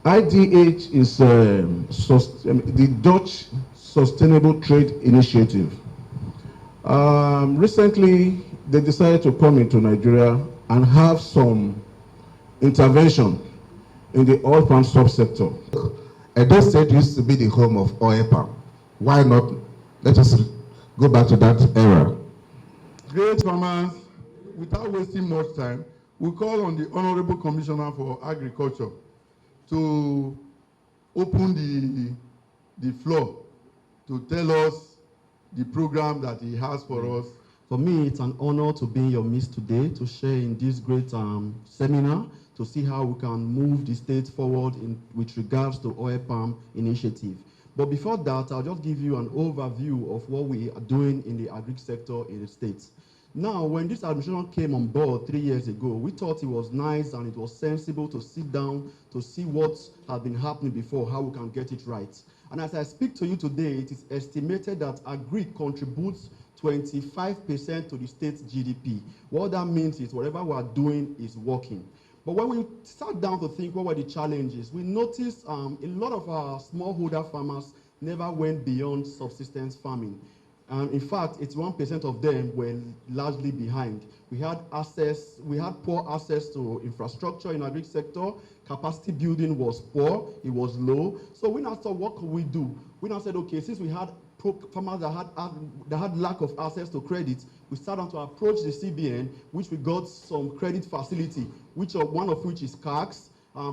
IDH is the Dutch Sustainable Trade Initiative. Recently, they decided to come into Nigeria and have some intervention in the oil palm subsector. Edo State used to be the home of oil palm. Why not? Let us go back to that era. Great farmers, without wasting much time, we call on the Honorable Commissioner for Agriculture to open the floor to tell us the program that he has for us. For me, it's an honor to be in your midst today to share in this great seminar to see how we can move the state forward with regards to oil palm initiative. But before that, I'll just give you an overview of what we are doing in the agri sector in the States. Now, when this administration came on board 3 years ago, we thought it was nice and it was sensible to sit down to see what had been happening before, how we can get it right. And as I speak to you today, it is estimated that agri contributes 25% to the state's GDP. What that means is whatever we are doing is working. But when we sat down to think what were the challenges, we noticed a lot of our smallholder farmers never went beyond subsistence farming. In fact, 81% of them were largely behind. We had poor access to infrastructure in the agri sector. Capacity building was poor, it was low. So we now thought, what could we do? We now said, okay, since we had farmers that had lack of access to credit, we started to approach the CBN, which we got some credit facility, one of which is CACS,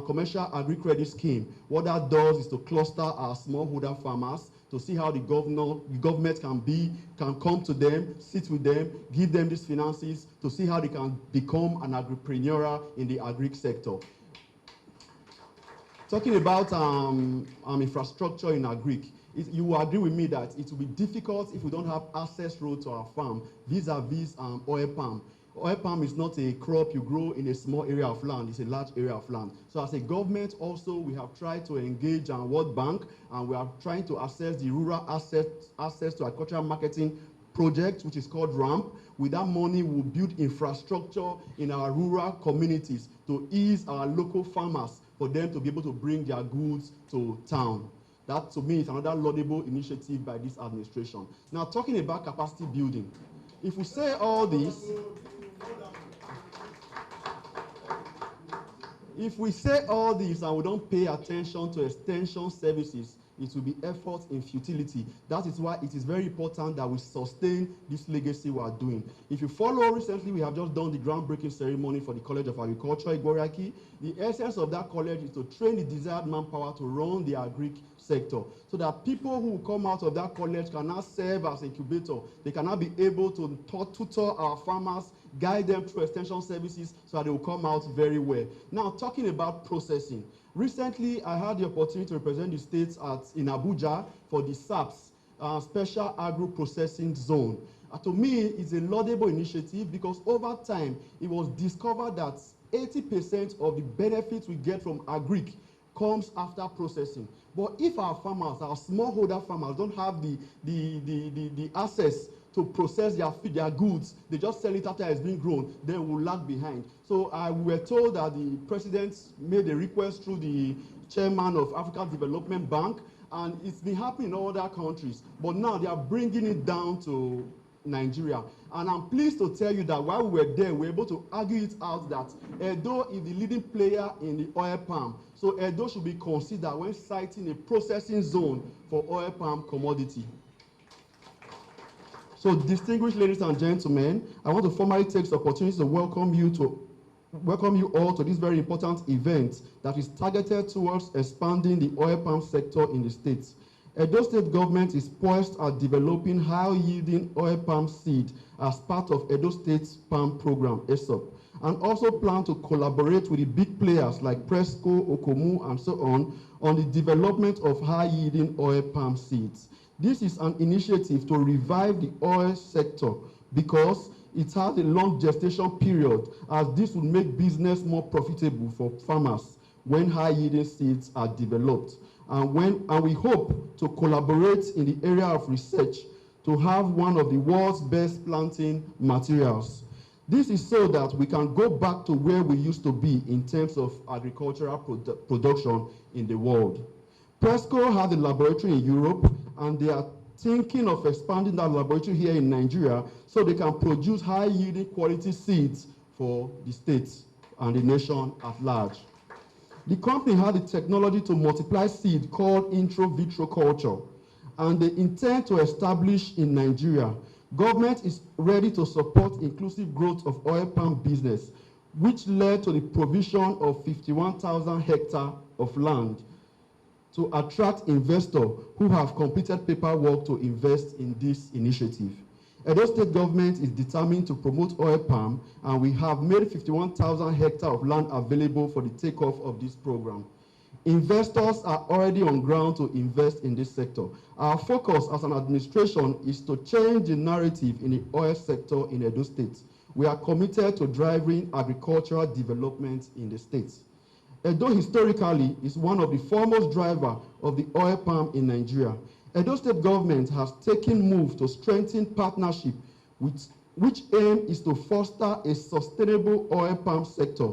Commercial Agri Credit Scheme. What that does is to cluster our smallholder farmers to see how the government can come to them, sit with them, give them these finances to see how they can become an agripreneur in the agri sector. Talking about infrastructure in agri, you will agree with me that it will be difficult if we don't have access road to our farm vis-a-vis oil palm. Oil palm is not a crop you grow in a small area of land, it's a large area of land. So as a government also, we have tried to engage World Bank, and we are trying to access the rural access to agricultural marketing project, which is called RAMP. With that money, we'll build infrastructure in our rural communities to ease our local farmers for them to be able to bring their goods to town. That, to me, is another laudable initiative by this administration. Now, talking about capacity building, if we say all this, and we don't pay attention to extension services, it will be effort in futility. That is why it is very important that we sustain this legacy we are doing. If you follow, recently we have just done the groundbreaking ceremony for the College of Agriculture, Igboryaki. The essence of that college is to train the desired manpower to run the agri sector, so that people who come out of that college can now serve as incubator. They can now be able to tutor our farmers, guide them through extension services so that they will come out very well. Now, talking about processing. Recently, I had the opportunity to represent the states in Abuja for the SAPS, Special Agro Processing Zone. To me, it's a laudable initiative because over time, it was discovered that 80% of the benefits we get from agri comes after processing. But if our farmers, our smallholder farmers, don't have the access to process their goods, they just sell it after it's been grown, then we'll lag behind. So we were told that the president made a request through the chairman of African Development Bank, and it's been happening in other countries. But now they are bringing it down to Nigeria. And I'm pleased to tell you that while we were there, we were able to argue it out that Edo is the leading player in the oil palm. So Edo should be considered when citing a processing zone for oil palm commodity. So, distinguished ladies and gentlemen, I want to formally take this opportunity to welcome you all to this very important event that is targeted towards expanding the oil palm sector in the states. Edo State government is poised at developing high-yielding oil palm seed as part of Edo State's palm program, ESOP, and also plan to collaborate with the big players like Presco, Okomu, and so on the development of high-yielding oil palm seeds. This is an initiative to revive the oil sector because it has a long gestation period, as this will make business more profitable for farmers when high-yielding seeds are developed. And we hope to collaborate in the area of research to have one of the world's best planting materials. This is so that we can go back to where we used to be in terms of agricultural production in the world. Presco has a laboratory in Europe, and they are thinking of expanding that laboratory here in Nigeria so they can produce high-yielding quality seeds for the states and the nation at large. The company had the technology to multiply seed called in vitro culture, and they intend to establish in Nigeria. Government is ready to support inclusive growth of oil palm business, which led to the provision of 51,000 hectares of land to attract investors who have completed paperwork to invest in this initiative. Edo State government is determined to promote oil palm, and we have made 51,000 hectares of land available for the takeoff of this program. Investors are already on ground to invest in this sector. Our focus as an administration is to change the narrative in the oil sector in Edo State. We are committed to driving agricultural development in the state. Edo historically is one of the foremost drivers of the oil palm in Nigeria. Edo State government has taken moves to strengthen partnership which aim is to foster a sustainable oil palm sector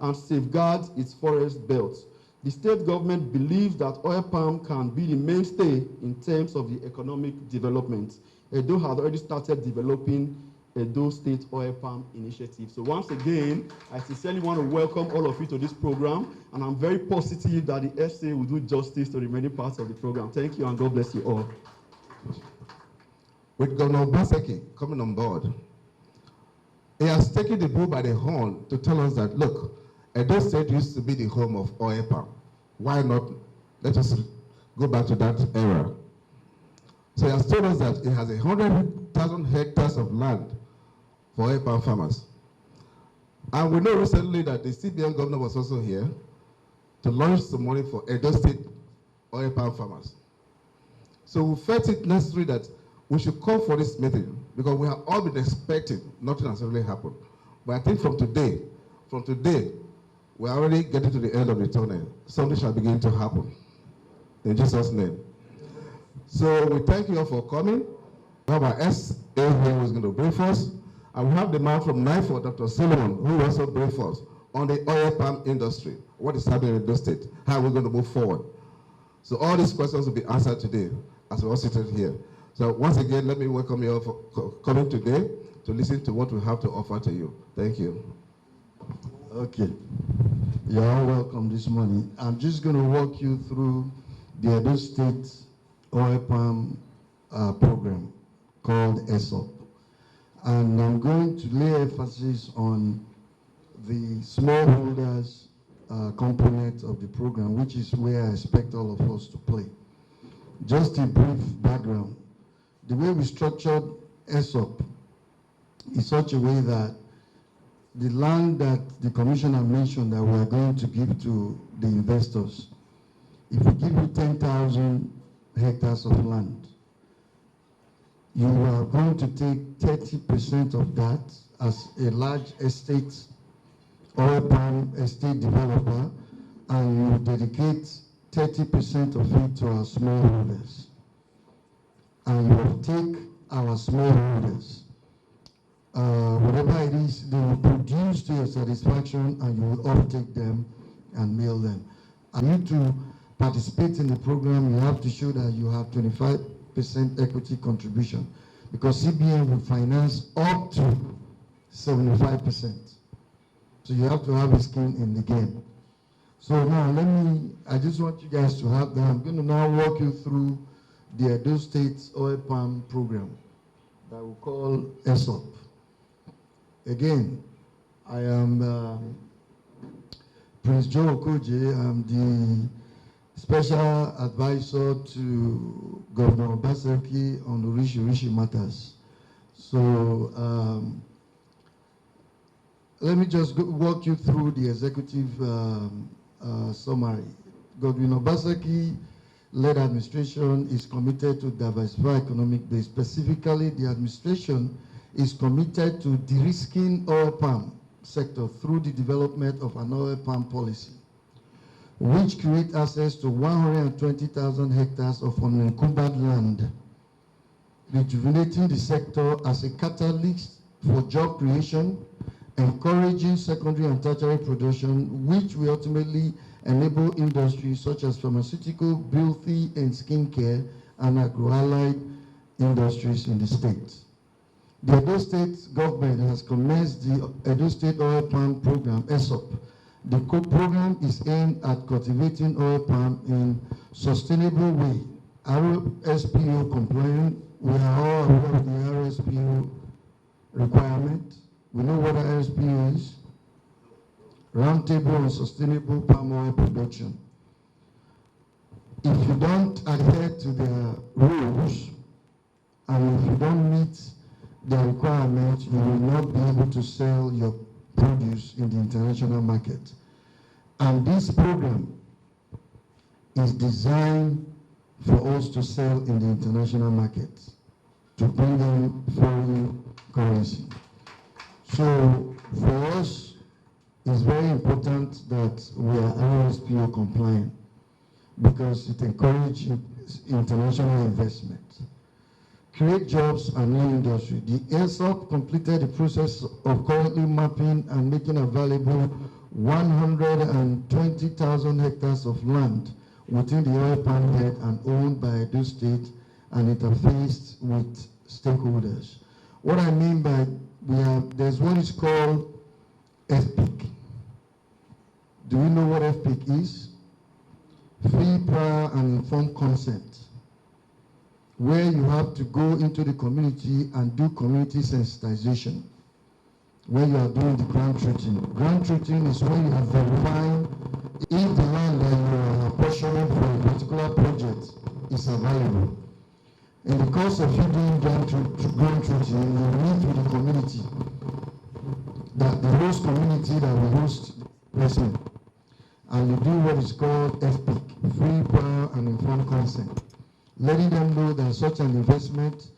and safeguard its forest belt. The state government believes that oil palm can be the mainstay in terms of the economic development. Edo has already started developing Edo State Oil Palm Initiative. So once again, I sincerely want to welcome all of you to this program, and I'm very positive that the SA will do justice to the many parts of the program. Thank you, and God bless you all. With Governor Obaseki coming on board, he has taken the bull by the horn to tell us that, look, Edo State used to be the home of oil palm. Why not? Let us go back to that era. So he has told us that he has 100,000 hectares of land for oil palm farmers. And we know recently that the CBN governor was also here to launch some money for Edo State oil palm farmers. So we felt it necessary that we should call for this meeting because we have all been expecting nothing has really happened. But I think from today, we're already getting to the end of the tunnel. Something shall begin to happen. In Jesus' name. So we thank you all for coming. We have our SA here who is going to brief us. And we have the man from NIFOR, Dr. Solomon, who will also brief us on the oil palm industry. What is happening in this state? How are we going to move forward? So all these questions will be answered today as we're all seated here. So once again, let me welcome you all for coming today to listen to what we have to offer to you. Thank you. Okay. You're all welcome this morning. I'm just going to walk you through the Edo State Oil Palm program called ESOP. And I'm going to lay emphasis on the smallholders component of the program, which is where I expect all of us to play. Just a brief background. The way we structured ESOP is such a way that the land that the commissioner mentioned that we are going to give to the investors, if we give you 10,000 hectares of land, you are going to take 30% of that as a large estate, oil palm estate developer, and you dedicate 30% of it to our smallholders. And you will take our smallholders. Whatever it is, they will produce to your satisfaction, and you will uptake them and mail them. And you to participate in the program, you have to show that you have 25% equity contribution, because CBN will finance up to 75%. So you have to have a skin in the game. So now I just want you guys to have that. I'm going to now walk you through the Edo State Oil Palm program that we call ESOP. Again, I am Prince Joe Okoje. I'm the special advisor to Governor Obaseki on Rishi matters. So let me just walk you through the executive summary. Governor Obaseki led administration is committed to diversify economic base. Specifically, the administration is committed to de-risking oil palm sector through the development of an oil palm policy, which create access to 120,000 hectares of unencumbered land, rejuvenating the sector as a catalyst for job creation, encouraging secondary and tertiary production, which will ultimately enable industries such as pharmaceutical, beauty and skincare, and agro-allied industries in the state. The Edo State government has commenced the Edo State Oil Palm Program, ESOP. The program is aimed at cultivating oil palm in sustainable way, RSPO compliant. We are all aware of the RSPO requirement. We know what RSPO is. Roundtable on Sustainable Palm Oil Production. If you don't adhere to their rules, and if you don't meet their requirements, you will not be able to sell your produce in the international market. And this program is designed for us to sell in the international market, to bring in foreign currency. So for us, it's very important that we are RSPO compliant because it encourages international investment. Create jobs and new industry. The ESOP completed the process of currently mapping and making available 120,000 hectares of land within the oil palm belt and owned by Edo State and interfaced with stakeholders. What I mean by there's what is called FPIC. Do you know what FPIC is? Free, prior, and informed consent, where you have to go into the community and do community sensitization, where you are doing the ground truthing. Ground truthing is when you are verifying if the land that you are apportioning for a particular project is available. In the course of you doing ground truthing, you meet with the community, that the host community that will host the person, and you do what is called FPIC, free, prior, and informed consent, letting them know that such an investment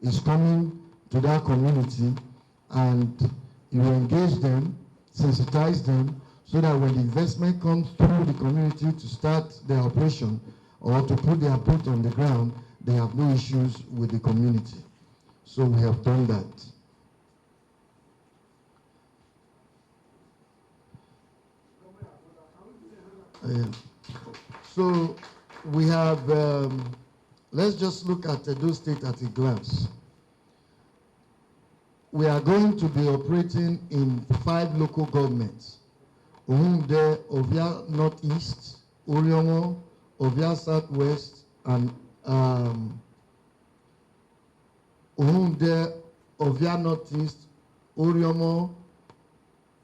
is coming to that community, and you engage them, sensitize them, so that when the investment comes through the community to start their operation or to put their boot on the ground, they have no issues with the community. So we have done that. So we have, let's just look at Edo State at a glance. We are going to be operating in 5 local governments: Ohunde, Ovia Northeast, Oriomo, Ovia Southwest, and Ohunde, Ovia Northeast, Oriomo,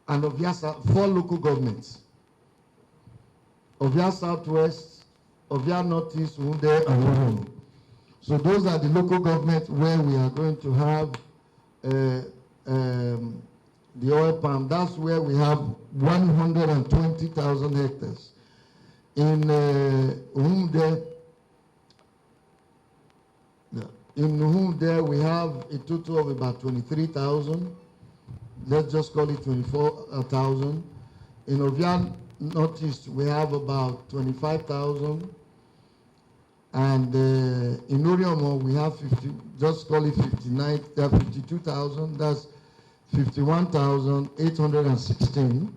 and Ovia South, 4 local governments. Ovia Southwest, Ovia Northeast, Ohunde, and Oriomo. So those are the local governments where we are going to have the oil palm. That's where we have 120,000 hectares. In Ohunde, we have a total of about 23,000. Let's just call it 24,000. In Ovia Northeast, we have about 25,000. And in Oriomo, we have 52,000. That's 51,816.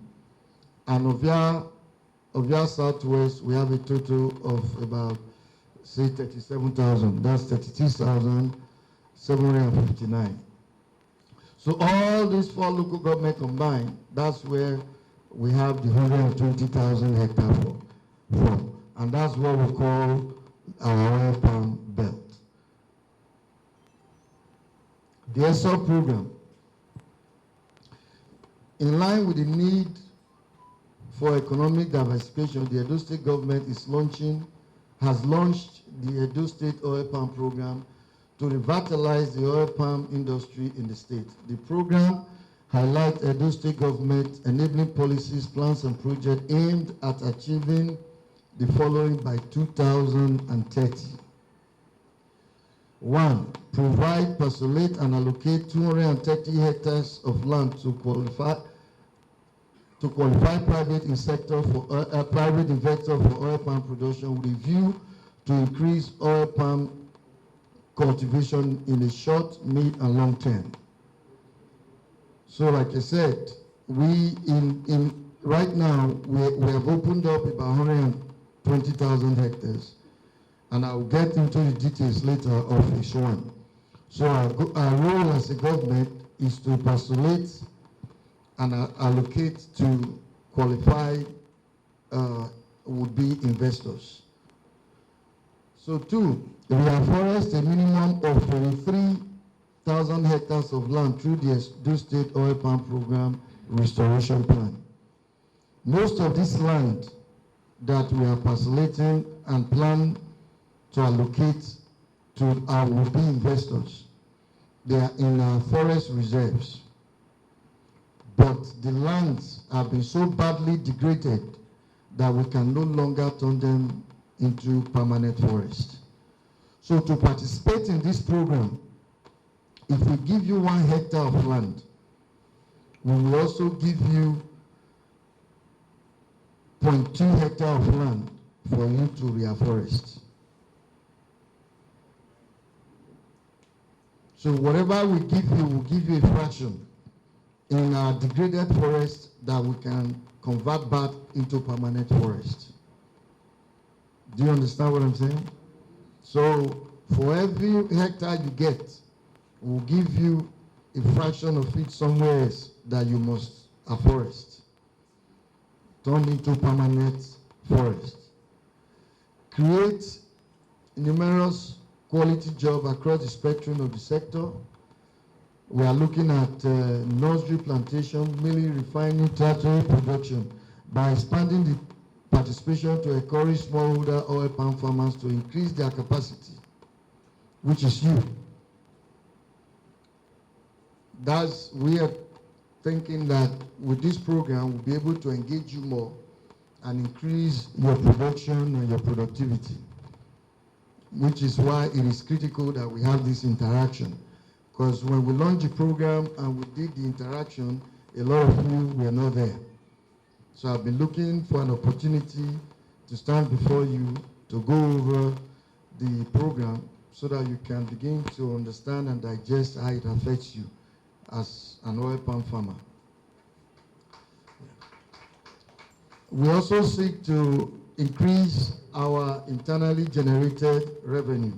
And Ovia Southwest, we have a total of about, say, 37,000. That's 32,759. So all these 4 local governments combined, that's where we have the 120,000 hectares from. And that's what we call our oil palm belt. The ESOP program. In line with the need for economic diversification, the Edo State government has launched the Edo State Oil Palm Program to revitalize the oil palm industry in the state. The program highlights Edo State government enabling policies, plans, and projects aimed at achieving the following by 2030. 1. Provide, persolate, and allocate 230 hectares of land to qualify private investor for oil palm production with a view to increase oil palm cultivation in the short, mid, and long term. So like I said, right now, we have opened up about 120,000 hectares. And I'll get into the details later of phase one. So our role as a government is to postulate and allocate to qualified would-be investors. So two, we have forested a minimum of 23,000 hectares of land through the Edo State Oil Palm Program Restoration Plan. Most of this land that we are postulating and plan to allocate to our would-be investors, they are in our forest reserves. But the lands have been so badly degraded that we can no longer turn them into permanent forest. So to participate in this program, if we give you 1 hectare of land, we will also give you 0.2 hectare of land for you to reforest. So whatever we give you, we'll give you a fraction in our degraded forest that we can convert back into permanent forest. Do you understand what I'm saying? So for every hectare you get, we'll give you a fraction of it somewhere else that you must afforest, turn into permanent forest. Create numerous quality jobs across the spectrum of the sector. We are looking at nursery plantation, milling, refining, tertiary production by expanding the participation to encourage smallholder oil palm farmers to increase their capacity, which is you. We are thinking that with this program, we'll be able to engage you more and increase your production and your productivity, which is why it is critical that we have this interaction. Because when we launched the program and we did the interaction, a lot of you were not there. So I've been looking for an opportunity to stand before you to go over the program so that you can begin to understand and digest how it affects you as an oil palm farmer. We also seek to increase our internally generated revenue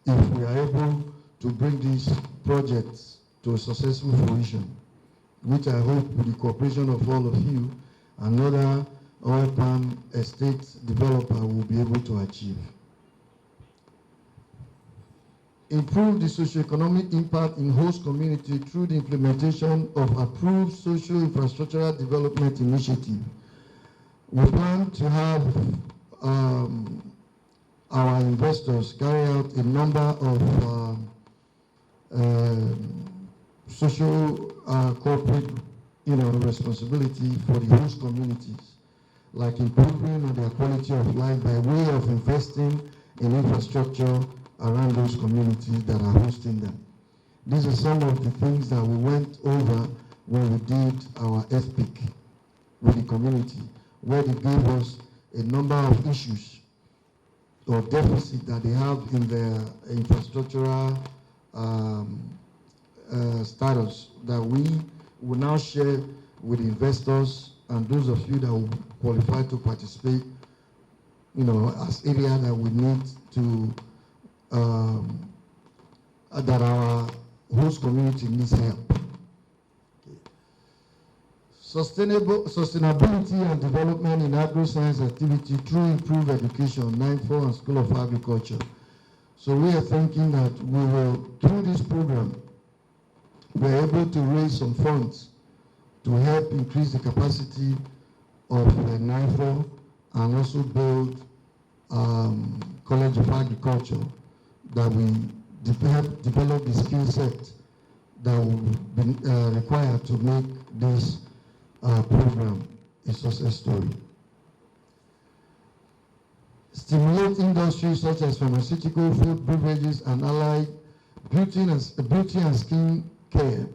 if we are able to bring these projects to a successful fruition, which I hope with the cooperation of all of you, another oil palm estate developer will be able to achieve. Improve the socioeconomic impact in host community through the implementation of approved social infrastructural development initiative. We plan to have our investors carry out a number of social corporate responsibility for the host communities, like improving on their quality of life by way of investing in infrastructure around those communities that are hosting them. These are some of the things that we went over when we did our FPIC with the community, where they gave us a number of issues or deficit that they have in their infrastructural status that we will now share with investors and those of you that will qualify to participate, as area that we need to, that our host community needs help. Sustainability and development in agro-science activity through improved education, NIFO and School of Agriculture. So we are thinking that we will, through this program, we're able to raise some funds to help increase the capacity of NIFO and also build College of Agriculture that we develop the skill set that will be required to make this program a success story. Stimulate industries such as pharmaceutical, food, beverages, and allied beauty and skin care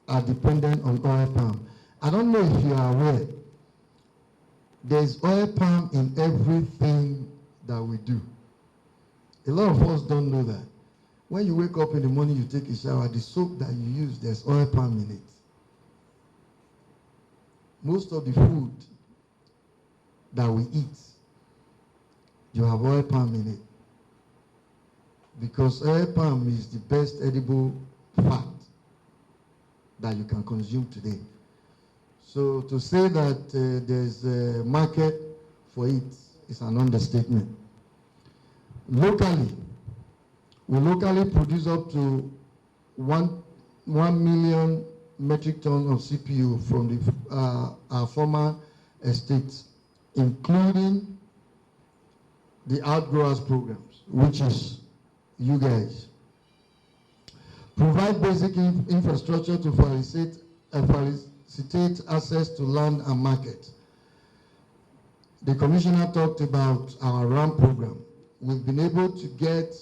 are dependent on oil palm. I don't know if you are aware, there's oil palm in everything that we do. A lot of us don't know that. When you wake up in the morning, you take a shower, the soap that you use, there's oil palm in it. most of the food that we eat, you have oil palm in it. Because oil palm is the best edible fat that you can consume today. So to say that there's a market for it is an understatement. Locally, we locally produce up to 1 million metric tons of CPU from our former estates, including the outgrowers programs, which is you guys. Provide basic infrastructure to facilitate access to land and market. The commissioner talked about our RAM program. We've been able to get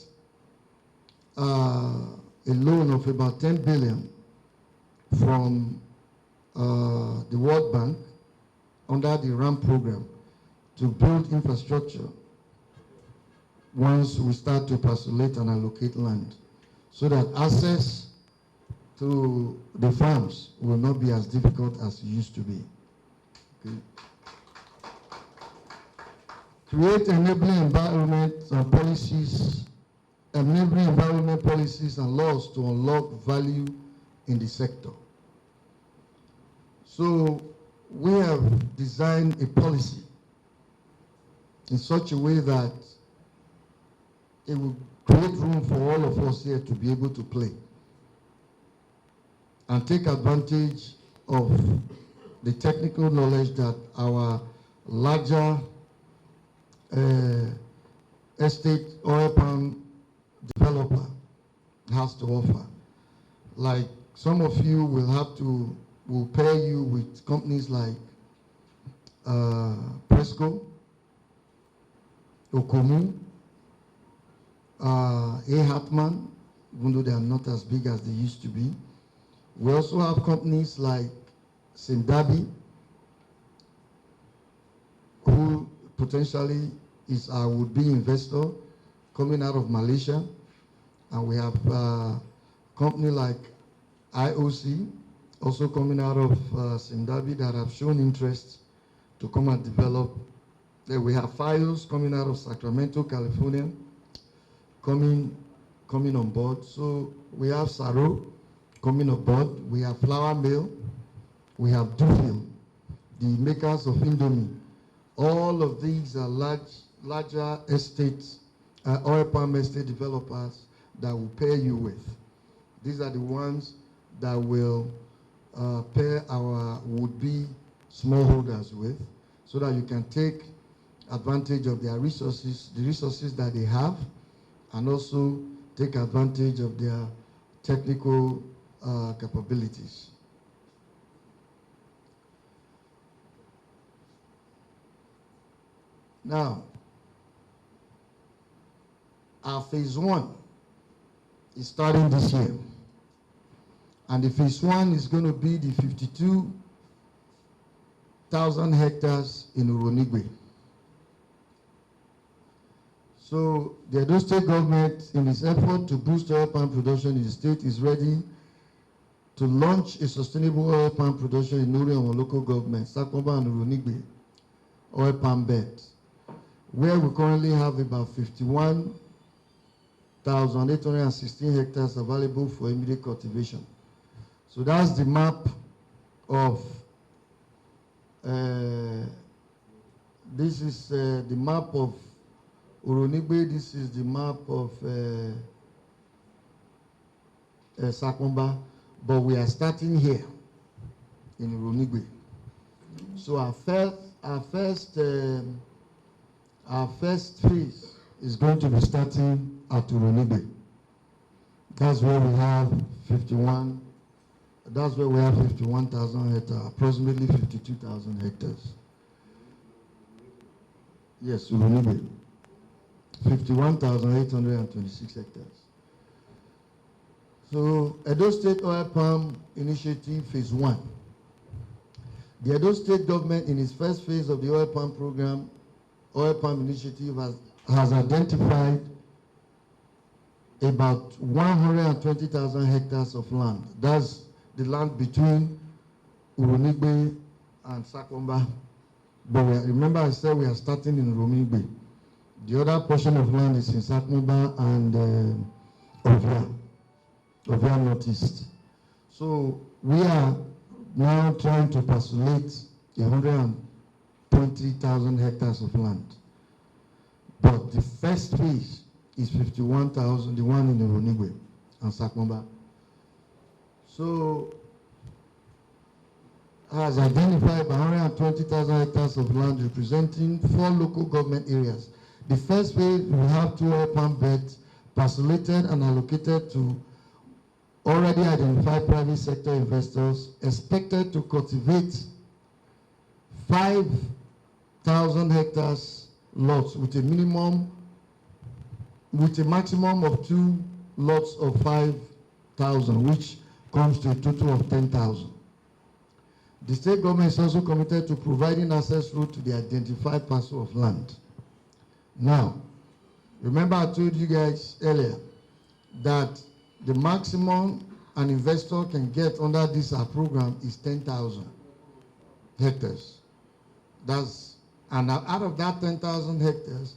a loan of about 10 billion from the World Bank under the RAM program to build infrastructure once we start to parcellate and allocate land, so that access to the farms will not be as difficult as it used to be. Okay. Create enabling environment and policies, enabling environment policies and laws to unlock value in the sector. So we have designed a policy in such a way that it will create room for all of us here to be able to play and take advantage of the technical knowledge that our larger estate oil palm developer has to offer. Like some of you will pair you with companies like Presco, Okomu, A. Hartman, even though they are not as big as they used to be. We also have companies like Sindabi, who potentially is our would-be investor coming out of Malaysia. And we have a company like IOC, also coming out of Sindabi, that have shown interest to come and develop. Then we have Files coming out of Sacramento, California, coming on board. So we have Saro coming on board. We have Flour Mill. We have Dufil, the makers of Indomie. All of these are larger estates, oil palm estate developers that will pair you with. These are the ones that will pair our would-be smallholders with, so that you can take advantage of their resources, the resources that they have, and also take advantage of their technical capabilities. Now, our phase 1 is starting this year. And the phase 1 is going to be the 52,000 hectares in Uronigwe. So the Edo State government, in its effort to boost oil palm production in the state, is ready to launch a sustainable oil palm production in Uri and local government, Sakomba and Uronigwe oil palm beds, where we currently have about 51,816 hectares available for immediate cultivation. So that's the map of, this is the map of Uronigwe, this is the map of Sakomba, but we are starting here in Uronigwe. So our first phase is going to be starting at Uronigwe. That's where we have 51,000 hectares, approximately 52,000 hectares. Yes, Uronigwe. 51,826 hectares. So, Edo State Oil Palm Initiative Phase 1. The Edo State government, in its first phase of the oil palm program, oil palm initiative, has identified about 120,000 hectares of land. That's the land between Uronigwe and Sakomba. But remember I said we are starting in Romigbe. The other portion of land is in Sakomba and Ovia Northeast. So we are now trying to postulate 120,000 hectares of land. But the first phase is 51,000, the one in the Ronigwe and Sakomba. So has identified 120,000 hectares of land representing 4 local government areas. The first phase will have 2 oil palm beds postulated and allocated to already identified private sector investors expected to cultivate 5,000 hectares lots with a maximum of 2 lots of 5,000, which comes to a total of 10,000. The state government is also committed to providing access route to the identified parcel of land. Now, remember I told you guys earlier that the maximum an investor can get under this program is 10,000 hectares. And out of that 10,000 hectares,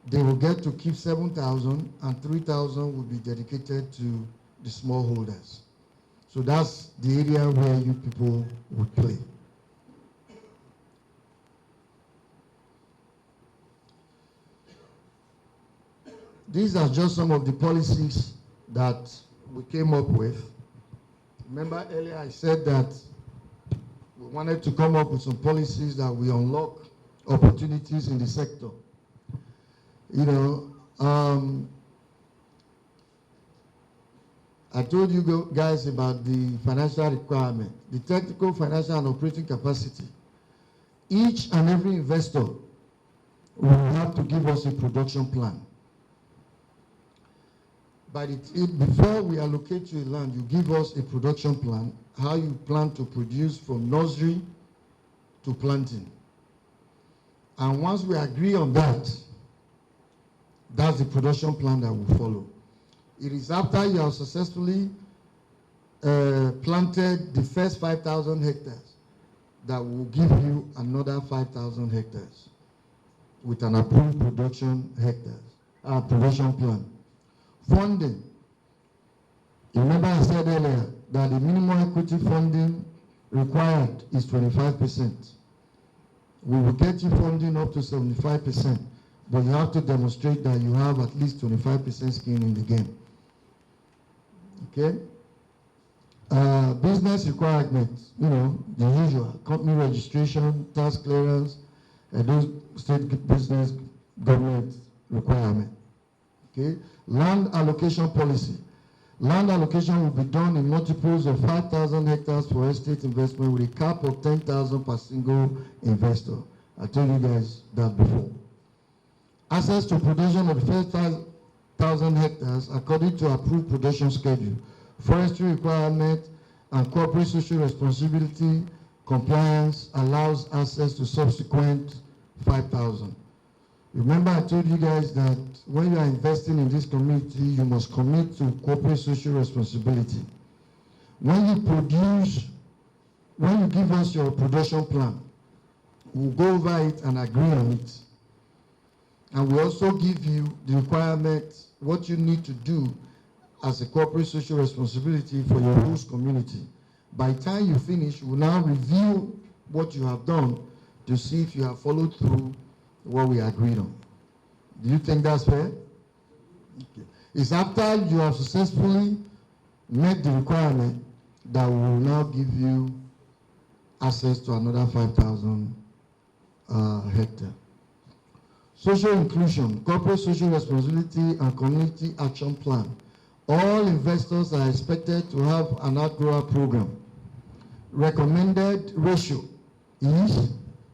they will get to keep 7,000 and 3,000 will be dedicated to the smallholders. So that's the area where you people would play. These are just some of the policies that we came up with. Remember earlier I said that we wanted to come up with some policies that will unlock opportunities in the sector. You know, I told you guys about the financial requirement, the technical, financial, and operating capacity. Each and every investor will have to give us a production plan. Before we allocate you land, you give us a production plan, how you plan to produce from nursery to planting. And once we agree on that, that's the production plan that will follow. It is after you have successfully planted the first 5,000 hectares that will give you another 5,000 hectares with an approved production plan. Funding. Remember I said earlier that the minimum equity funding required is 25%. We will get you funding up to 75%, but you have to demonstrate that you have at least 25% skin in the game. Okay? Business requirements, you know, the usual, company registration, tax clearance, those state business government requirement. Okay? Land allocation policy. Land allocation will be done in multiples of 5,000 hectares for estate investment with a cap of 10,000 per single investor. I told you guys that before. Access to production of the first 5,000 hectares according to approved production schedule. Forestry requirement and corporate social responsibility compliance allows access to subsequent 5,000. Remember I told you guys that when you are investing in this community, you must commit to corporate social responsibility. When you give us your production plan, we'll go over it and agree on it. And we also give you the requirements, what you need to do as a corporate social responsibility for your host community. By the time you finish, we'll now review what you have done to see if you have followed through what we agreed on. Do you think that's fair? Okay. It's after you have successfully met the requirement that we will now give you access to another 5,000 hectares. Social inclusion, corporate social responsibility, and community action plan. All investors are expected to have an outgrower program. Recommended ratio is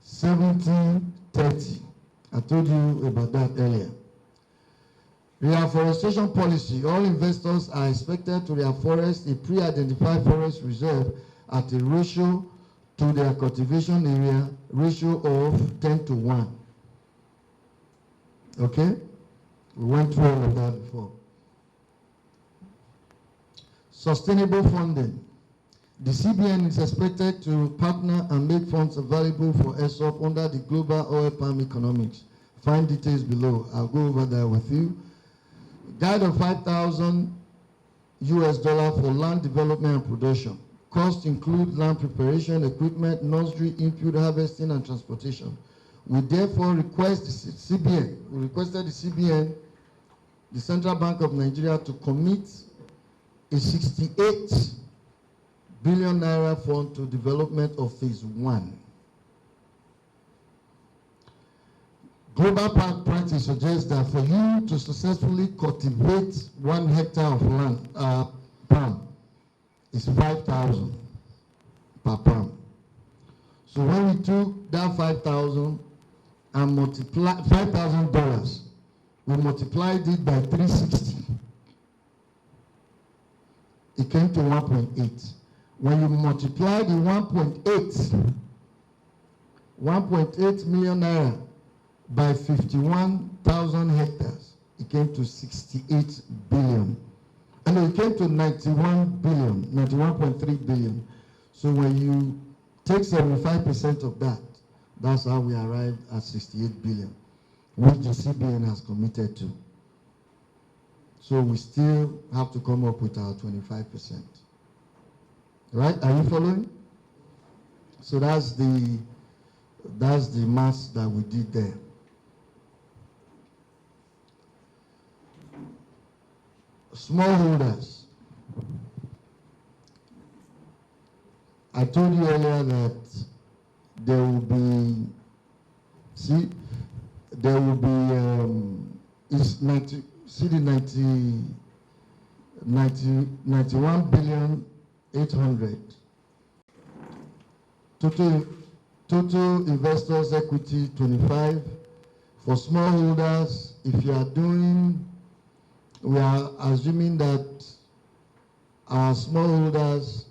70-30. I told you about that earlier. Reforestation policy. All investors are expected to reforest a pre-identified forest reserve at a ratio to their cultivation area ratio of 10:1. Okay? We went through all of that before. Sustainable funding. The CBN is expected to partner and make funds available for ESOP under the Global Oil Palm Economics. Find details below. I'll go over there with you. Guide of $5,000 for land development and production. Costs include land preparation, equipment, nursery, input, harvesting, and transportation. We therefore request the CBN, we requested the CBN, the Central Bank of Nigeria, to commit a 68 billion naira fund to development of phase 1. Global practice suggests that for you to successfully cultivate 1 hectare of land, palm, is 5,000 per palm. So when we took that 5,000 and multiply $5,000, we multiplied it by 360. It came to 1.8. When you multiply the 1.8 million naira by 51,000 hectares, it came to 68 billion. And it came to 91.3 billion. So when you take 75% of that, that's how we arrived at 68 billion, which the CBN has committed to. So we still have to come up with our 25%. Right? Are you following? So that's the maths that we did there. Smallholders. I told you earlier that there will be, it's 90, see the 91 billion 800. Total investors equity 25. For smallholders, if you are doing, we are assuming that our smallholders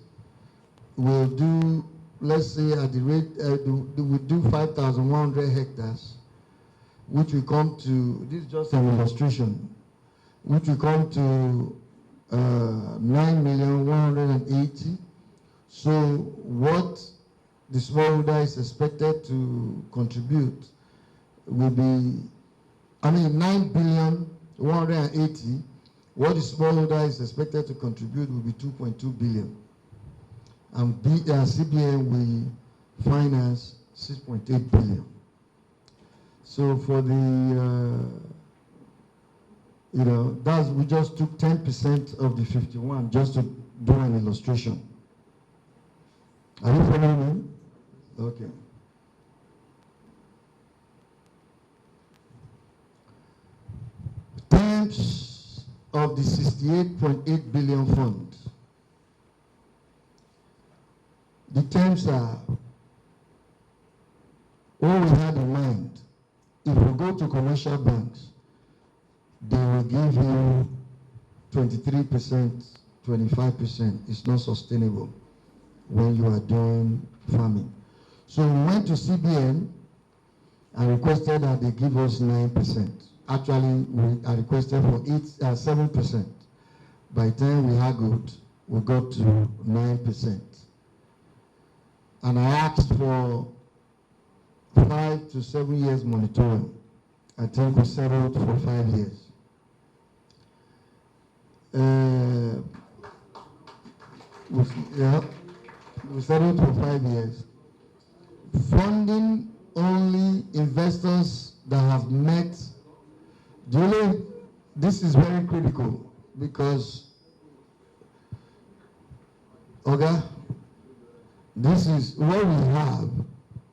will do, let's say at the rate, we do 5,100 hectares, which will come to, this is just an illustration, which will come to 9,180,000. So what the smallholder is expected to contribute will be, 9,180,000. What the smallholder is expected to contribute will be 2.2 billion. And CBN will finance 6.8 billion. So for the, we just took 10% of the 51 just to do an illustration. Are you following me? Okay. Terms of the 68.8 billion fund. The terms are what we had in mind. If we go to commercial banks, they will give you 23%, 25%. It's not sustainable when you are doing farming. So we went to CBN and requested that they give us 9%. Actually, I requested for 7%. By the time we haggled, we got to 9%. And I asked for 5 to 7 years monitoring. I think we settled for 5 years. We settled for 5 years. Funding only investors that have met. This is very critical because, this is what we have.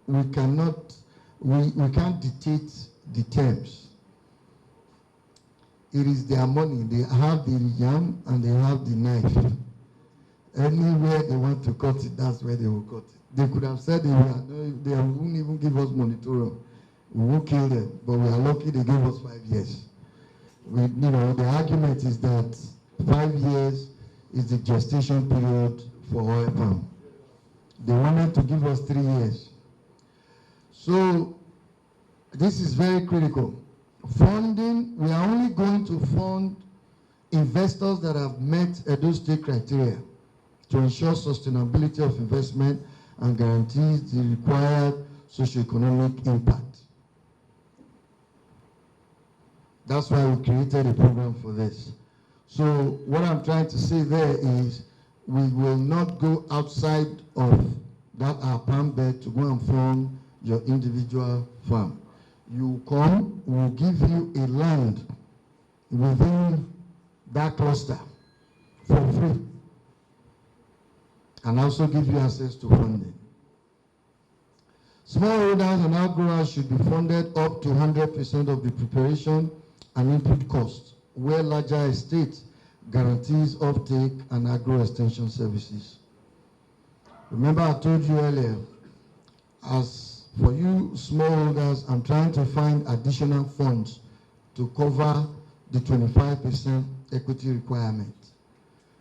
We can't dictate the terms. It is their money. They have the yam and they have the knife. Anywhere they want to cut it, that's where they will cut it. They could have said they won't even give us moratorium. We won't kill them, but we are lucky they gave us 5 years. The argument is that 5 years is the gestation period for oil palm. They wanted to give us 3 years. So this is very critical. Funding, we are only going to fund investors that have met Edo State criteria. to ensure sustainability of investment and guarantees the required socioeconomic impact. That's why we created a program for this. So what I'm trying to say there is we will not go outside of that our palm bed to go and form your individual farm. You come, we'll give you a land within that cluster for free, and also give you access to funding. Smallholders and outgrowers should be funded up to 100% of the preparation and input costs, where larger estates guarantees offtake and agro-extension services. Remember I told you earlier, as for you smallholders, I'm trying to find additional funds to cover the 25% equity requirement.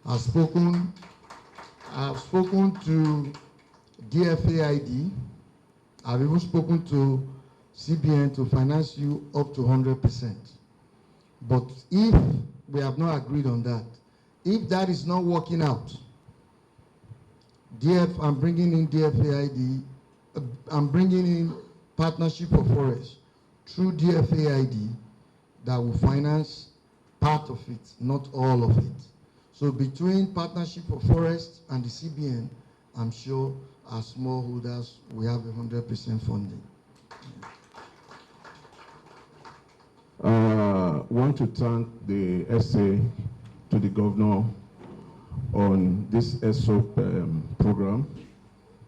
I've spoken to DFAID. I've even spoken to CBN to finance you up to 100%. But if we have not agreed on that, if that is not working out, I'm bringing in DFAID, I'm bringing in Partnership for Forests through DFAID that will finance part of it, not all of it. So between Partnership for Forests and the CBN, I'm sure as smallholders, we have 100% funding. Want to thank the SA to the governor on this ESOP program.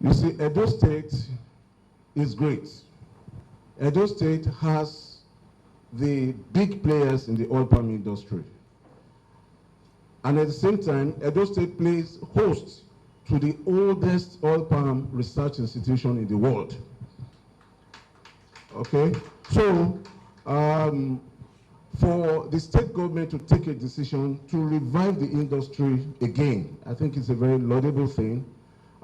You see, Edo State is great. Edo State has the big players in the oil palm industry. And at the same time, Edo State plays host to the oldest oil palm research institution in the world. Okay? So, for the state government to take a decision to revive the industry again, I think it's a very laudable thing.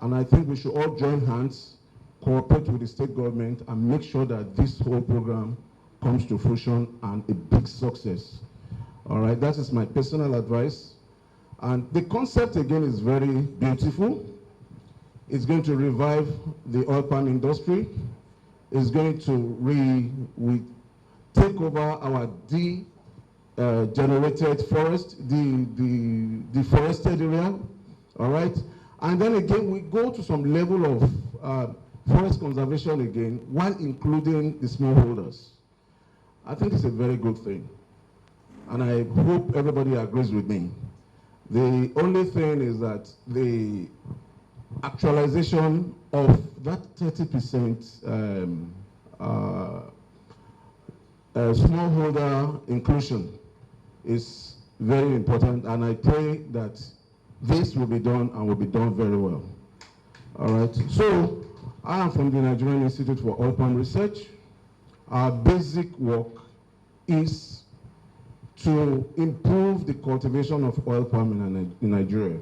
And I think we should all join hands, cooperate with the state government, and make sure that this whole program comes to fruition and a big success. All right, that is my personal advice. And the concept again is very beautiful. It's going to revive the oil palm industry. It's going to take over our degenerated forest, the deforested area, all right? And then again, we go to some level of forest conservation again, while including the smallholders. I think it's a very good thing. And I hope everybody agrees with me. The only thing is that the actualization of that 30% smallholder inclusion is very important, and I pray that this will be done and will be done very well. All right, so I am from the Nigerian Institute for Oil Palm Research. Our basic work is to improve the cultivation of oil palm in Nigeria.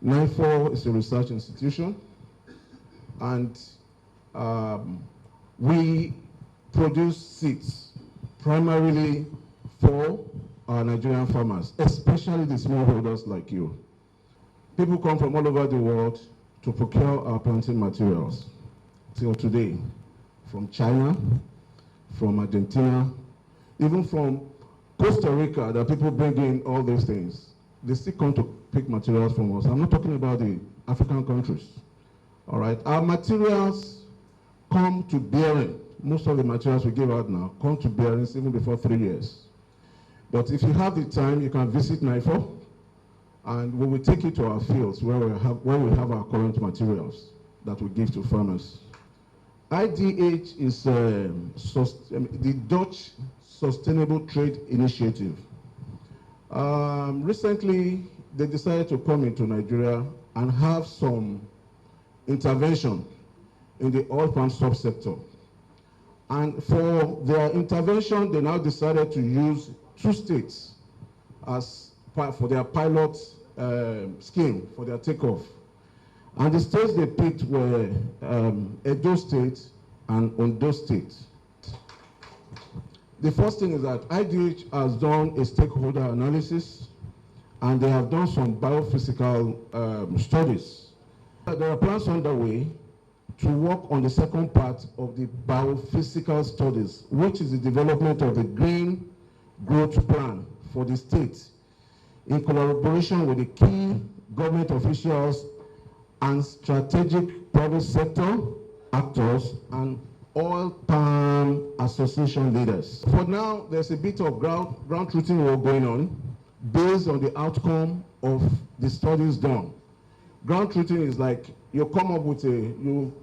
NIFOR is a research institution, and we produce seeds primarily for our Nigerian farmers, especially the smallholders like you. People come from all over the world to procure our planting materials till today, from China, from Argentina, even from Costa Rica, that people bring in all these things. They still come to pick materials from us. I'm not talking about the African countries. All right, our materials come to bearing. Most of the materials we give out now come to bearings even before 3 years. But if you have the time, you can visit NIFOR, and we will take you to our fields where we have our current materials that we give to farmers. IDH is the Dutch Sustainable Trade Initiative. Recently, they decided to come into Nigeria and have some intervention in the oil palm subsector. And for their intervention, they now decided to use 2 states as for their pilot scheme, for their takeoff. And the states they picked were Edo State and Ondo State. The first thing is that IDH has done a stakeholder analysis, and they have done some biophysical studies. There are plans underway to work on the second part of the biophysical studies, which is the development of the green growth plan for the state in collaboration with the key government officials and strategic private sector actors and oil palm association leaders. For now, there's a bit of ground truthing work going on based on the outcome of the studies done. Ground truthing is like you come up with you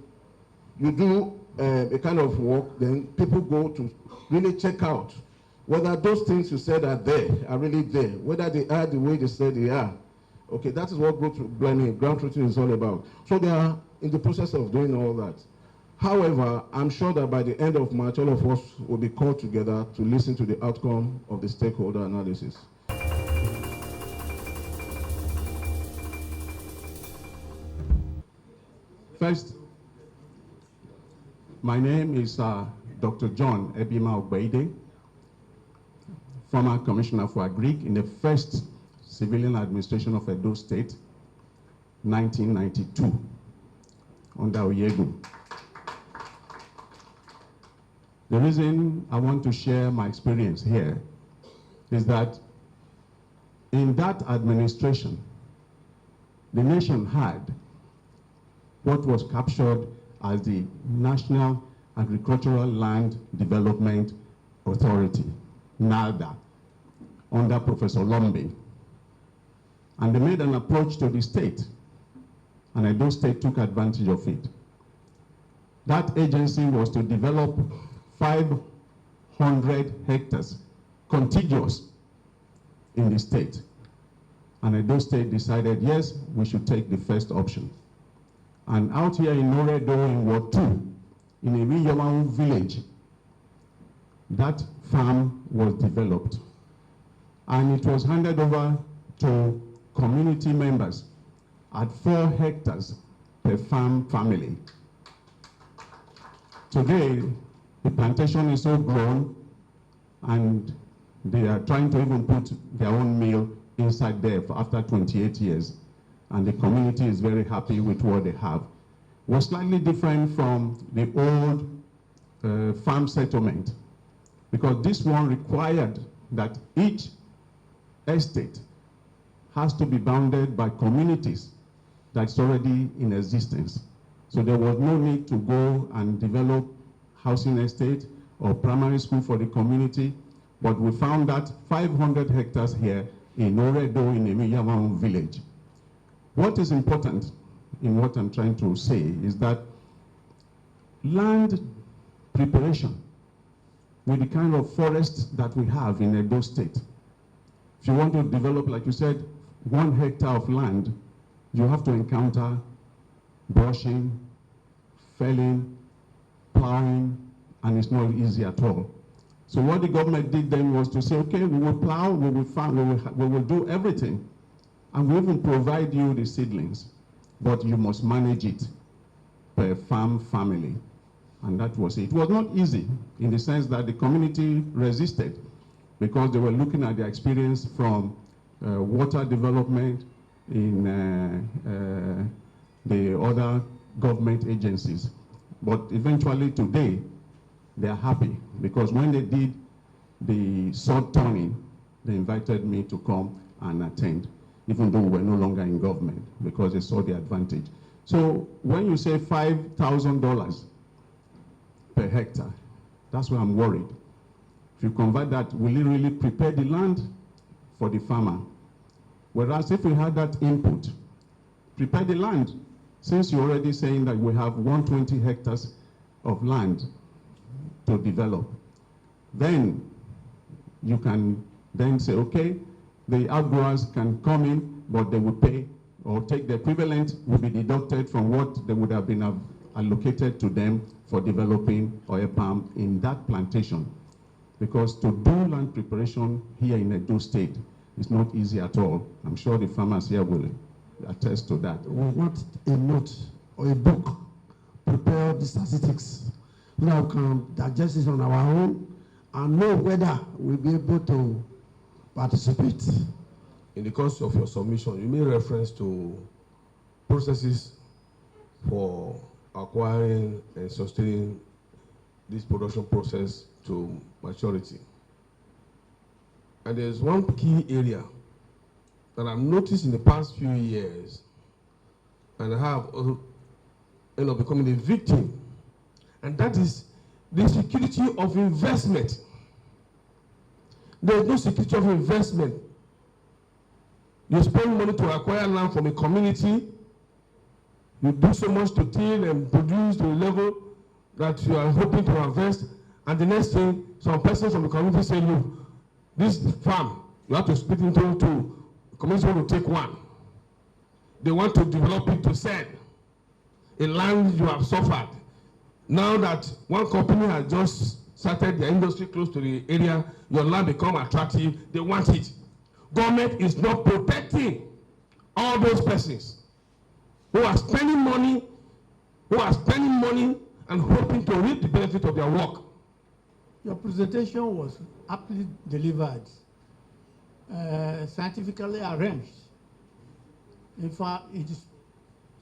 do a kind of work, then people go to really check out whether those things you said are really there, whether they are the way they said they are. Okay, that is what ground truthing is all about. So they are in the process of doing all that. However, I'm sure that by the end of March, all of us will be called together to listen to the outcome of the stakeholder analysis. First, my name is Dr. John Ebima Ogbeide, former Commissioner for Agric in the first civilian administration of Edo State, 1992, under Oyegu. The reason I want to share my experience here is that in that administration, the nation had what was captured as the National Agricultural Land Development Authority, NALDA, under Professor Lombe. And they made an approach to the state, and Edo State took advantage of it. That agency was to develop 500 hectares contiguous in the state. And Edo State decided, yes, we should take the first option. And out here in Oredo in Ward 2, in a Riyawahu village, that farm was developed. And it was handed over to community members at 4 hectares per farm family. Today, the plantation is so grown, and they are trying to even put their own mill inside there after 28 years. And the community is very happy with what they have. It was slightly different from the old farm settlement, because this one required that each estate has to be bounded by communities that's already in existence. So there was no need to go and develop housing estate or primary school for the community, but we found that 500 hectares here in Oredo in Emiyawahu village. What is important in what I'm trying to say is that land preparation with the kind of forest that we have in Edo State. If you want to develop, like you said, 1 hectare of land, you have to encounter brushing, felling, plowing, and it's not easy at all. So what the government did then was to say, okay, we will plow, we will farm, we will do everything, and we even provide you the seedlings, but you must manage it per farm family. And that was it. It was not easy in the sense that the community resisted, because they were looking at their experience from water development in the other government agencies. But eventually today, they are happy, because when they did the sword turning, they invited me to come and attend, even though we were no longer in government, because they saw the advantage. So when you say $5,000 per hectare, that's why I'm worried. If you convert that, will it really prepare the land for the farmer? Whereas if we had that input, prepare the land, since you're already saying that we have 120 hectares of land to develop, then you can then say, okay, the outgrowers can come in, but they will pay, or take the equivalent will be deducted from what they would have been allocated to them for developing oil palm in that plantation. Because to do land preparation here in Edo State is not easy at all. I'm sure the farmers here will attest to that. We want a note or a book, prepare the statistics, so that we can digest it on our own and know whether we'll be able to participate in the course of your submission, you made reference to processes for acquiring and sustaining this production process to maturity. And there's one key area that I've noticed in the past few years, and I have ended up becoming a victim, and that is the security of investment. There is no security of investment. You spend money to acquire land from a community, you do so much to till and produce to a level that you are hoping to invest, and the next thing, some persons from the community say, look, this farm, you have to split into two. The community want to take one. They want to develop it to sell. A land you have suffered. Now that one company has just started their industry close to the area, your land become attractive, they want it. Government is not protecting all those persons who are spending money, and hoping to reap the benefit of their work. Your presentation was aptly delivered, scientifically arranged. In fact, it is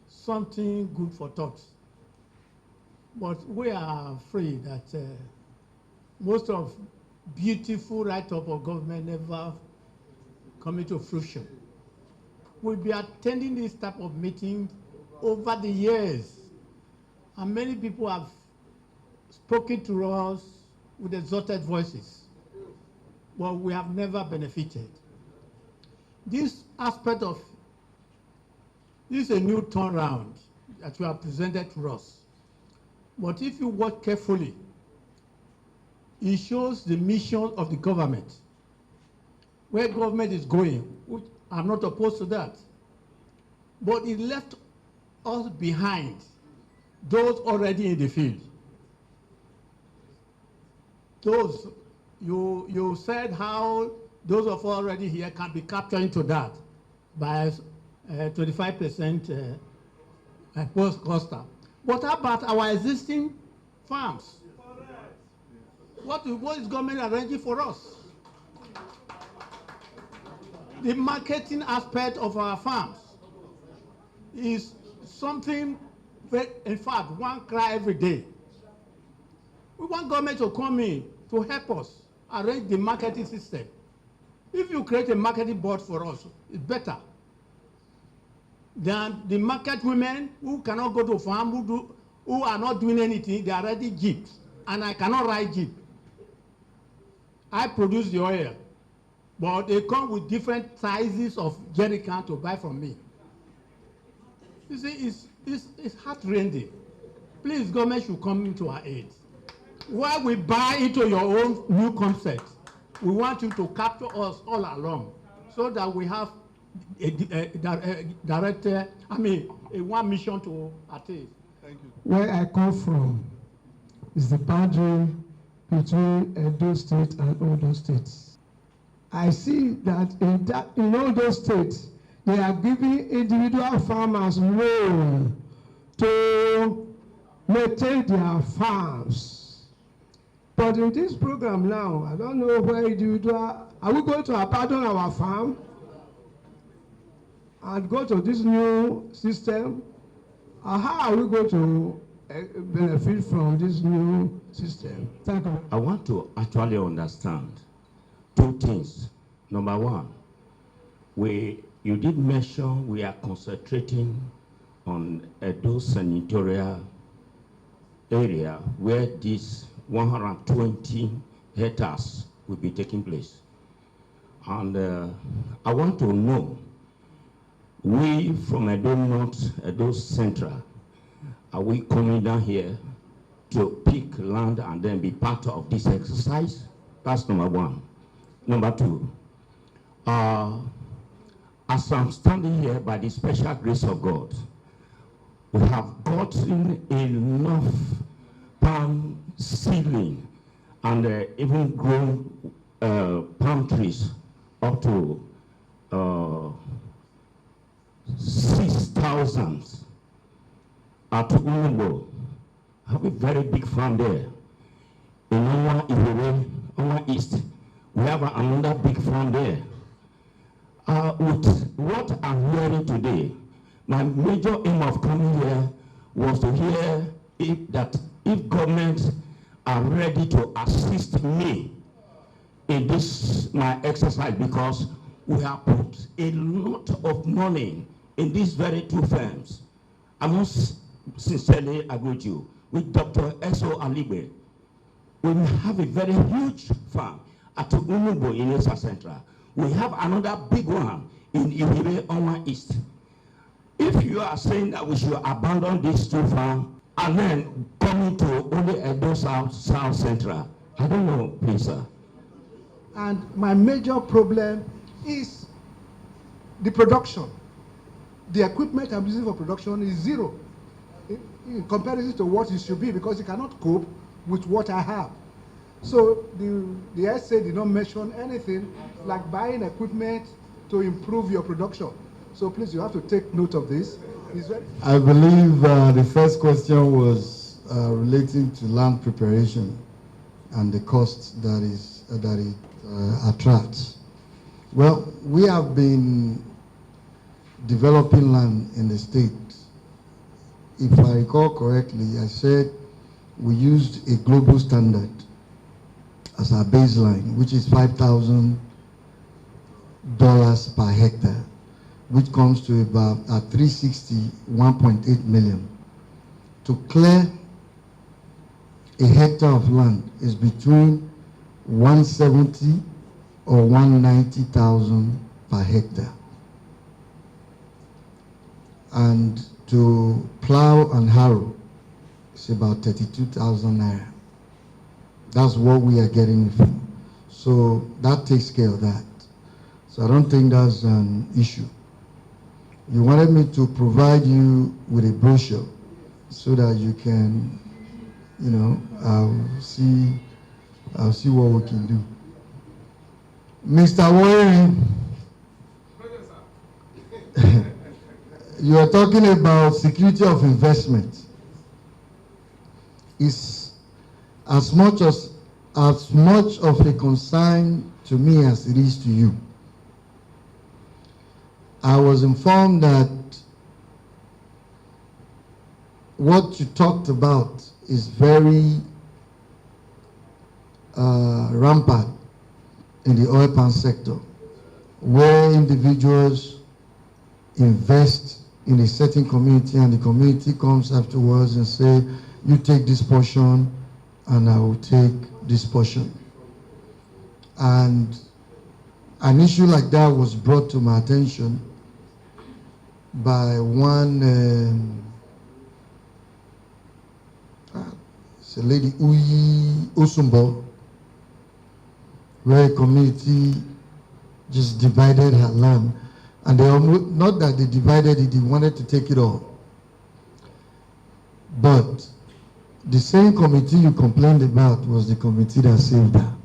something good for thought. But we are afraid that most of beautiful write-up of government never come into fruition. We'll be attending this type of meeting over the years, and many people have spoken to us with exalted voices, but we have never benefited. This aspect of this is a new turnaround that you have presented to us. But if you watch carefully, it shows the mission of the government, where government is going, which I'm not opposed to that. But it left us behind, those already in the field. Those, you said how those of us already here can be captured into that by 25% post-costa. What about our existing farms? What is government arranging for us? The marketing aspect of our farms is something, in fact, one cry every day. We want government to come in to help us arrange the marketing system. If you create a marketing board for us, it's better than the market women who cannot go to farm, who are not doing anything. They are already jeeps, and I cannot ride jeep. I produce the oil, but they come with different sizes of jerry can to buy from me. You see, it's heart-rending. Please, government should come into our aid. While we buy into your own new concept, we want you to capture us all along, so that we have one mission to attain. Thank you. Where I come from is the boundary between Edo State and Ondo States. I see that in Ondo State, they are giving individual farmers loan to maintain their farms. But in this program now, I don't know where are we going to abandon our farm and go to this new system? How are we going to benefit from this new system? Thank you. I want to actually understand two things. Number one, you did mention we are concentrating on Edo senatorial area where this 120 hectares will be taking place. And I want to know, we from Edo North, Edo Central, are we coming down here to pick land and then be part of this exercise? That's number one. Number two, as I'm standing here by the special grace of God, we have gotten enough palm seedling and even grown palm trees up to 6,000 at Umbo. Have a very big farm there. In Onwa East, we have another big farm there. With what I'm hearing today, my major aim of coming here was to hear if governments are ready to assist me in this my exercise, because we have put a lot of money in these very two firms. I must sincerely agree with you. With Dr. Eso Aligbe, we have a very huge farm at Umubo in Esa Central. We have another big one in Iwire Onwa East. If you are saying that we should abandon these two farms and then coming to only Edo South Central, I don't know, please, sir. And my major problem is the production. The equipment I'm using for production is zero in comparison to what it should be, because it cannot cope with what I have. So the essay did not mention anything like buying equipment to improve your production. So please, you have to take note of this. I believe the first question was relating to land preparation and the cost that it attracts. Well, we have been developing land in the state. If I recall correctly, I said we used a global standard as our baseline, which is $5,000 per hectare, which comes to about at 360, 1.8 million. To clear a hectare of land is between 170 or 190,000 per hectare. And to plow and harrow, it's about 32,000 naira. That's what we are getting it for. So that takes care of that. So I don't think that's an issue. You wanted me to provide you with a brochure so that you can, you know, I'll see what we can do. Mr. Warren, you are talking about security of investment. It's as much of a concern to me as it is to you. I was informed that what you talked about is very rampant in the oil palm sector, where individuals invest in a certain community and the community comes afterwards and say, you take this portion and I will take this portion. And an issue like that was brought to my attention by one, it's a lady, Uyi Osumbo, where a community just divided her land. And they almost, not that they divided it, they wanted to take it all. But the same committee you complained about was the committee that saved her.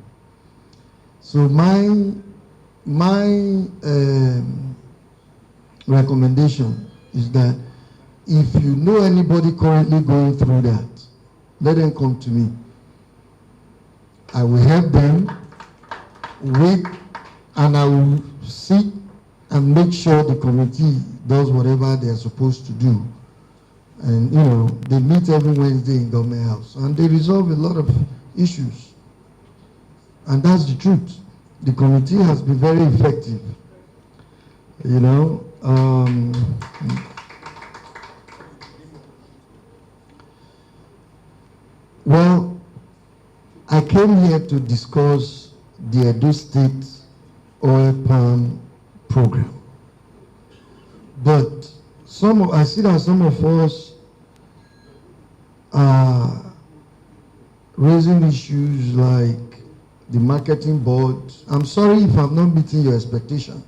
So my recommendation is that if you know anybody currently going through that, let them come to me. I will help them with, and I will sit and make sure the committee does whatever they are supposed to do. And, you know, they meet every Wednesday in Government House, and they resolve a lot of issues. And that's the truth. The committee has been very effective. You know, well, I came here to discuss the Edo State oil palm program. But I see that some of us are raising issues like the marketing board. I'm sorry if I'm not meeting your expectation.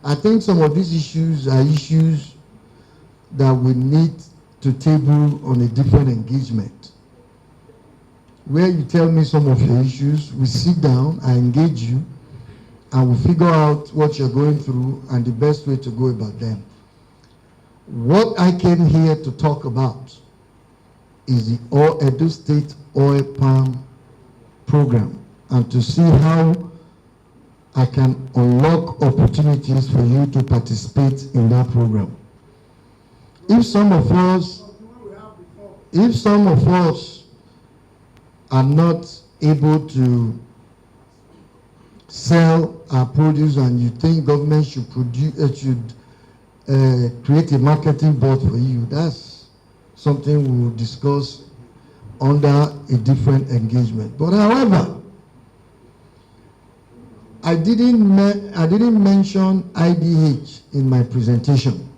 I think some of these issues are issues that we need to table on a different engagement, where you tell me some of your issues, we sit down, I engage you, and we figure out what you're going through and the best way to go about them. What I came here to talk about is the Edo State Oil Palm Program, and to see how I can unlock opportunities for you to participate in that program. If some of us are not able to sell our produce and you think government should create a marketing board for you, that's something we will discuss under a different engagement. But however, I didn't mention IDH in my presentation,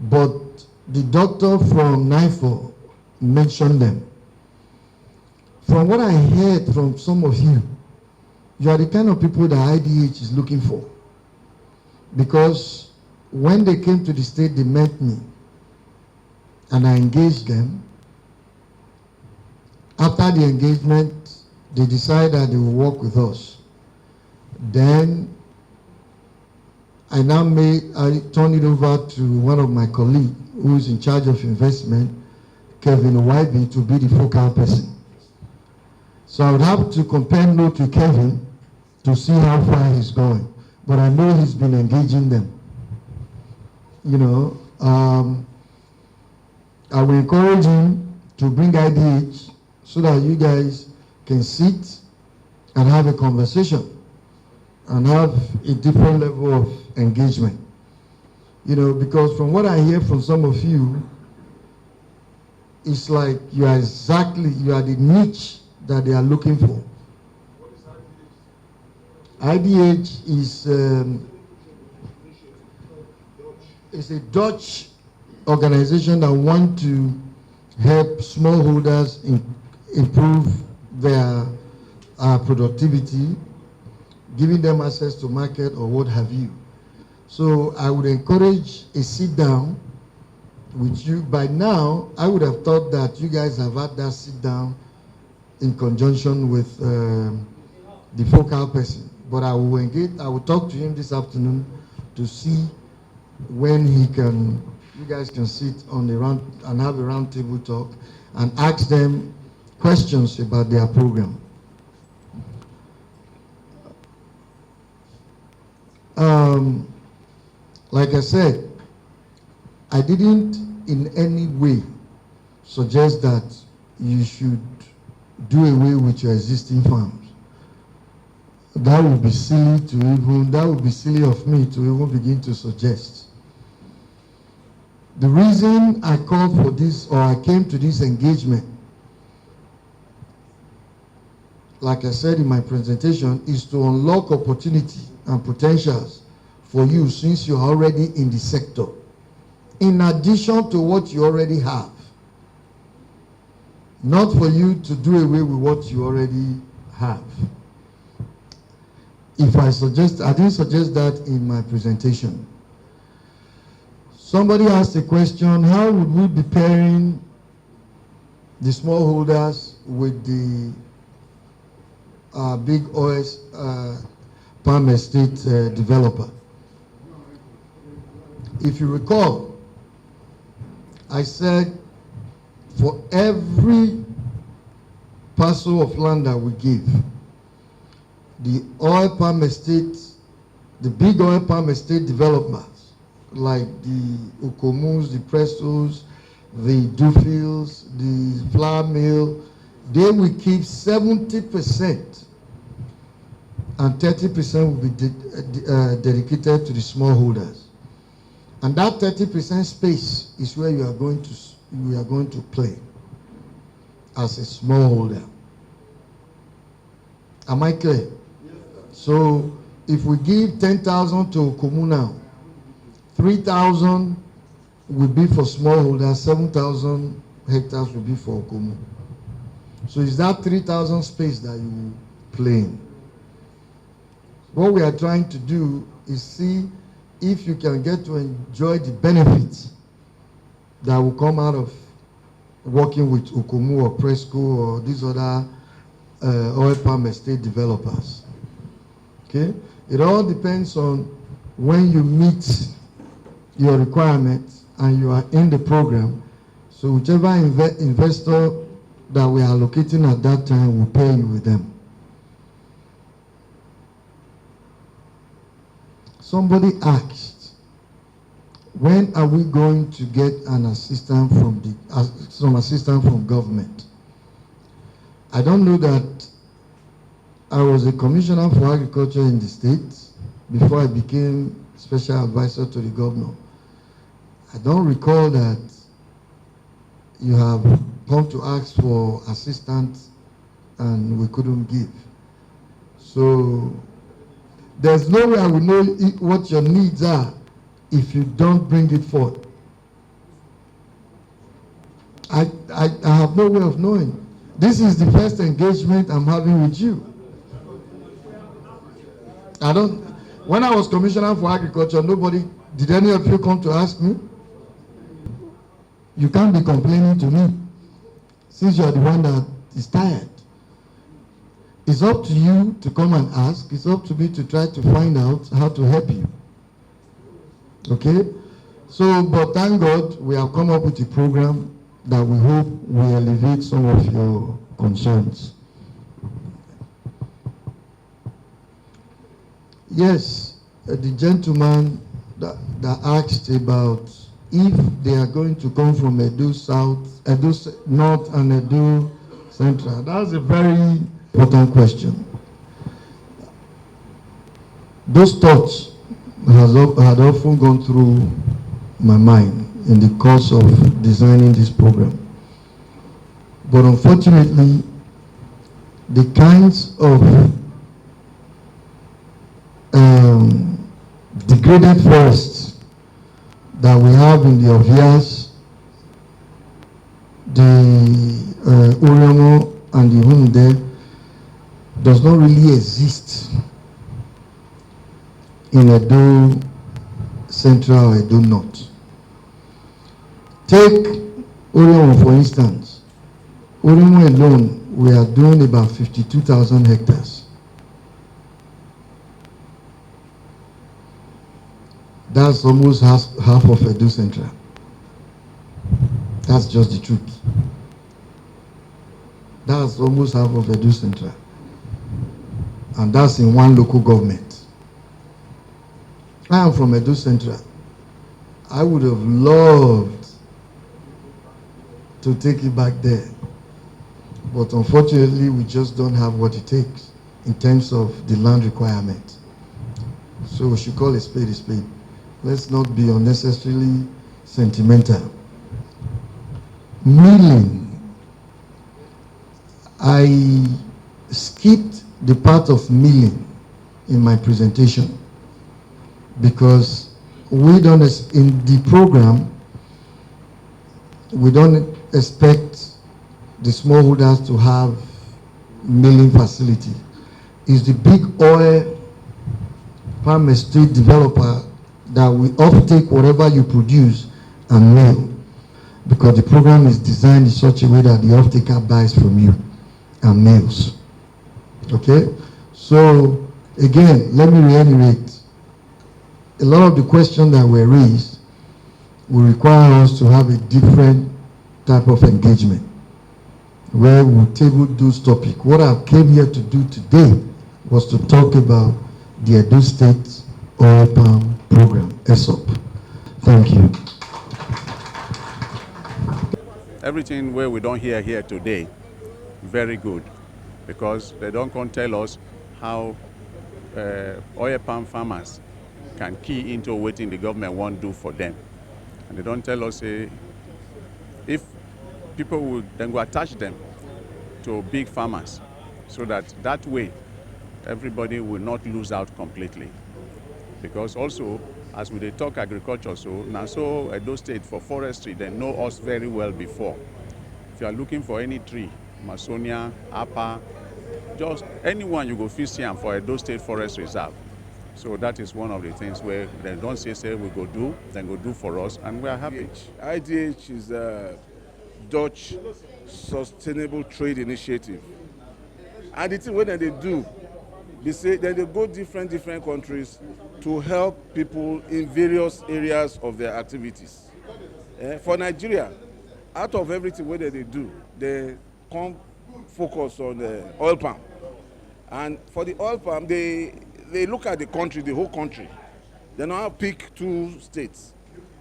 but the doctor from NIFO mentioned them. From what I heard from some of you, you are the kind of people that IDH is looking for. Because when they came to the state, they met me and I engaged them. After the engagement, they decided that they will work with us. Then I turned it over to one of my colleagues who is in charge of investment, Kevin Owaibi, to be the focal person. So I would have to compare note to Kevin to see how far he's going. But I know he's been engaging them. You know, I will encourage him to bring IDH so that you guys can sit and have a conversation and have a different level of engagement. You know, because from what I hear from some of you, it's like you are the niche that they are looking for. IDH is a Dutch organization that want to help smallholders improve their productivity, giving them access to market or what have you. So I would encourage a sit down with you. By now, I would have thought that you guys have had that sit down in conjunction with the focal person. But I will talk to him this afternoon to see when you guys can sit on the round and have a round table talk and ask them questions about their program. Like I said, I didn't in any way suggest that you should do away with your existing farms. That would be silly of me to even begin to suggest. The reason I called for this, or I came to this engagement, like I said in my presentation, is to unlock opportunity and potentials for you since you're already in the sector, in addition to what you already have. Not for you to do away with what you already have. I didn't suggest that in my presentation. Somebody asked a question, how would we be pairing the smallholders with the big OS palm estate developer? If you recall, I said for every parcel of land that we give, the oil palm estate, the big oil palm estate developers, like the Okomus, the Prestos, the Dufils, the flour mill, they will keep 70%, and 30% will be dedicated to the smallholders. And that 30% space is where you are going to play as a smallholder. Am I clear? Yes, so if we give 10,000 to Okomu now, 3,000 will be for smallholders, 7,000 hectares will be for Okomu. So it's that 3,000 space that you play in. What we are trying to do is see if you can get to enjoy the benefits that will come out of working with Okomu or Presco or these other oil palm estate developers. Okay? It all depends on when you meet your requirements and you are in the program. So whichever investor that we are allocating at that time will pay you with them. Somebody asked, when are we going to get an assistance from some assistance from government? I don't know that I was a commissioner for agriculture in the state before I became special advisor to the governor. I don't recall that you have come to ask for assistance and we couldn't give. So there's no way I will know what your needs are if you don't bring it forth. I have no way of knowing. This is the first engagement I'm having with you. When I was commissioner for agriculture, did any of you come to ask me? You can't be complaining to me since you're the one that is tired. It's up to you to come and ask. It's up to me to try to find out how to help you. Okay? So, but thank God we have come up with a program that we hope will alleviate some of your concerns. Yes, the gentleman that asked about if they are going to come from Edo South, Edo North and Edo Central. That's a very important question. Those thoughts had often gone through my mind in the course of designing this program. But unfortunately, the kinds of degraded forests that we have in the Ovias, the Oromo and the Hunde does not really exist in Edo Central or Edo North. Take Oromo for instance. Oromo alone, we are doing about 52,000 hectares. That's almost half of Edo Central. That's just the truth. That's almost half of Edo Central. And that's in one local government. I am from Edo Central. I would have loved to take it back there. But unfortunately, we just don't have what it takes in terms of the land requirement. So we should call a spade a spade. Let's not be unnecessarily sentimental. Milling. I skipped the part of milling in my presentation because we don't, in the program, we don't expect the smallholders to have milling facility. It's the big oil palm estate developer that will offtake whatever you produce and mill, because the program is designed in such a way that the offtaker buys from you and mills. Okay? So again, let me reiterate. A lot of the questions that were raised will require us to have a different type of engagement where we'll table those topics. What I came here to do today was to talk about the Edo State Oil Palm Program, ESOP. Thank you. Everything where we don't hear here today, very good, because they don't come tell us how oil palm farmers can key into what the government won't do for them. And they don't tell us if people will then go attach them to big farmers, so that way everybody will not lose out completely. Because also, as we talk agriculture, so now so Edo State for forestry, they know us very well before. If you are looking for any tree, Masonia, Apa, just anyone you go fish here for Edo State Forest Reserve. So that is one of the things where they don't say we go do, then go do for us, and we are happy. IDH is a Dutch Sustainable Trade Initiative. And the thing what they do, they say that they go different countries to help people in various areas of their activities. For Nigeria, out of everything what they do, they come focus on the oil palm. And for the oil palm, they look at the country, the whole country. They now pick 2 states.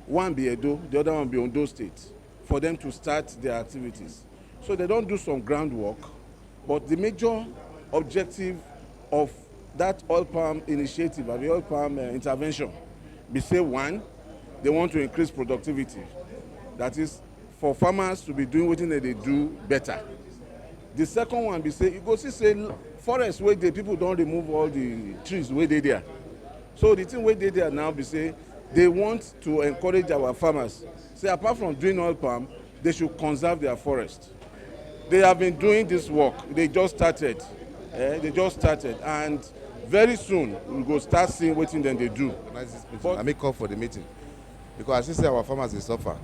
One be Edo, the other one be Ondo State, for them to start their activities. So they don't do some groundwork, but the major objective of that oil palm initiative, or the oil palm intervention, be say one, they want to increase productivity. That is, for farmers to be doing what they do better. The second one be say, you go see say forest where the people don't remove all the trees where they there. So the thing where they there now be say, they want to encourage our farmers. Say apart from doing oil palm, they should conserve their forest. They have been doing this work. They just started. And very soon we go start seeing what then they do. I make call for the meeting because I see our farmers they suffer.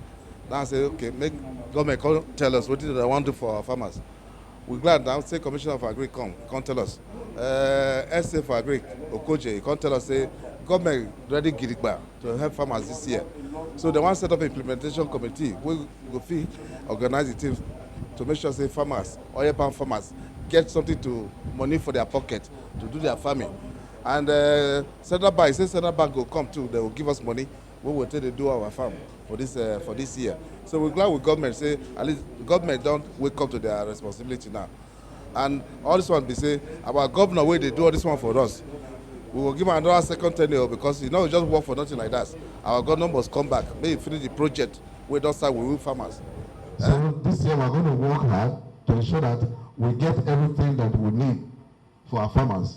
Now I say, okay, make government tell us what they want to do for our farmers. We're glad now. Say Commissioner of Agri come tell us. SA for Agri Okoje, he can't tell us say government ready gidigba to help farmers this year. So they want to set up an implementation committee. We go fee organize the teams to make sure say farmers, oil palm farmers, get something to money for their pocket to do their farming. And Central Bank will come too. They will give us money. We will take to do our farm for this year. So we're glad with government say at least the government don't wake up to their responsibility now. And all this one be say our governor where they do all this one for us. We will give another second tenure because we just work for nothing like that. Our governor must come back, maybe finish the project. We don't start with farmers. So this year we're going to work hard to ensure that we get everything that we need for our farmers.